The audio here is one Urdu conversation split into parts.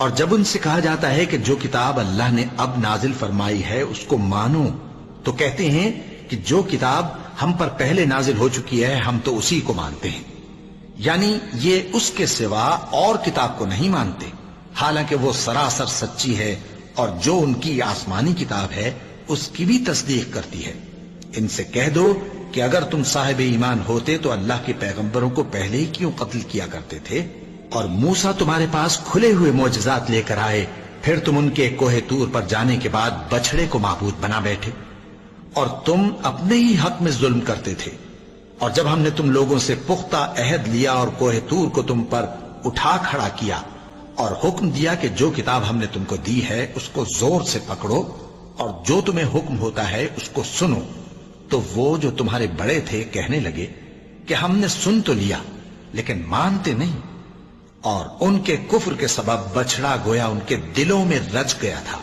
اور جب ان سے کہا جاتا ہے کہ جو کتاب اللہ نے اب نازل فرمائی ہے اس کو مانو، تو کہتے ہیں کہ جو کتاب ہم پر پہلے نازل ہو چکی ہے ہم تو اسی کو مانتے ہیں، یعنی یہ اس کے سوا اور کتاب کو نہیں مانتے، حالانکہ وہ سراسر سچی ہے، اور جو ان کی آسمانی کتاب ہے اس کی بھی تصدیق کرتی ہے۔ ان سے کہہ دو کہ اگر تم صاحب ایمان ہوتے تو اللہ کے پیغمبروں کو پہلے ہی کیوں قتل کیا کرتے تھے؟ اور موسیٰ تمہارے پاس کھلے ہوئے معجزات لے کر آئے، پھر تم ان کے کوہ طور پر جانے کے بعد بچڑے کو معبود بنا بیٹھے، اور تم اپنے ہی حق میں ظلم کرتے تھے۔ اور جب ہم نے تم لوگوں سے پختہ عہد لیا اور کوہ طور کو تم پر اٹھا کھڑا کیا اور حکم دیا کہ جو کتاب ہم نے تم کو دی ہے اس کو زور سے پکڑو اور جو تمہیں حکم ہوتا ہے اس کو سنو، تو وہ جو تمہارے بڑے تھے کہنے لگے کہ ہم نے سن تو لیا لیکن مانتے نہیں، اور ان کے کفر کے سبب بچڑا گویا ان کے دلوں میں رچ گیا تھا۔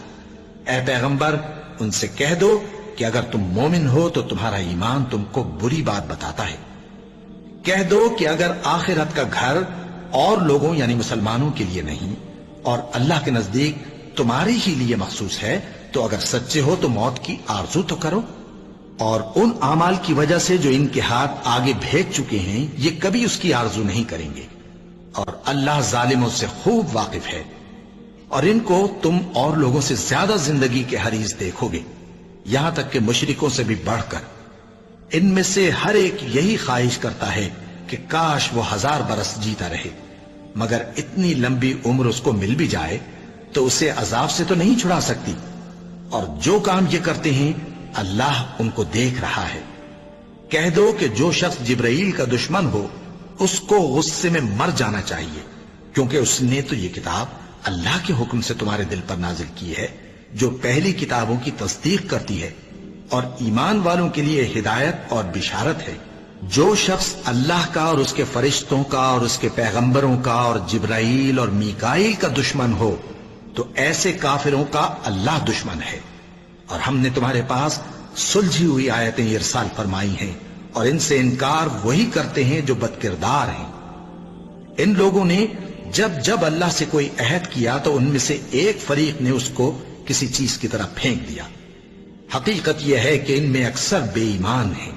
اے پیغمبر ان سے کہہ دو کہ اگر تم مومن ہو تو تمہارا ایمان تم کو بری بات بتاتا ہے۔ کہہ دو کہ اگر آخرت کا گھر اور لوگوں یعنی مسلمانوں کے لیے نہیں اور اللہ کے نزدیک تمہارے ہی لیے مخصوص ہے، تو اگر سچے ہو تو موت کی آرزو تو کرو، اور ان اعمال کی وجہ سے جو ان کے ہاتھ آگے بھیج چکے ہیں یہ کبھی اس کی آرزو نہیں کریں گے، اور اللہ ظالموں سے خوب واقف ہے۔ اور ان کو تم اور لوگوں سے زیادہ زندگی کے حریص دیکھو گے، یہاں تک کہ مشرکوں سے بھی بڑھ کر۔ ان میں سے ہر ایک یہی خواہش کرتا ہے کہ کاش وہ 1000 برس جیتا رہے، مگر اتنی لمبی عمر اس کو مل بھی جائے تو اسے عذاب سے تو نہیں چھڑا سکتی، اور جو کام یہ کرتے ہیں اللہ ان کو دیکھ رہا ہے۔ کہہ دو کہ جو شخص جبرائیل کا دشمن ہو اس کو غصے میں مر جانا چاہیے، کیونکہ اس نے تو یہ کتاب اللہ کے حکم سے تمہارے دل پر نازل کی ہے جو پہلی کتابوں کی تصدیق کرتی ہے، اور ایمان والوں کے لیے ہدایت اور بشارت ہے۔ جو شخص اللہ کا اور اس کے فرشتوں کا اور اس کے پیغمبروں کا اور جبرائیل اور میکائیل کا دشمن ہو تو ایسے کافروں کا اللہ دشمن ہے۔ اور ہم نے تمہارے پاس سلجھی ہوئی آیتیں ارسال فرمائی ہیں، اور ان سے انکار وہی کرتے ہیں جو بد کردار ہیں۔ ان لوگوں نے جب اللہ سے کوئی عہد کیا تو ان میں سے ایک فریق نے اس کو کسی چیز کی طرح پھینک دیا۔ حقیقت یہ ہے کہ ان میں اکثر بے ایمان ہیں۔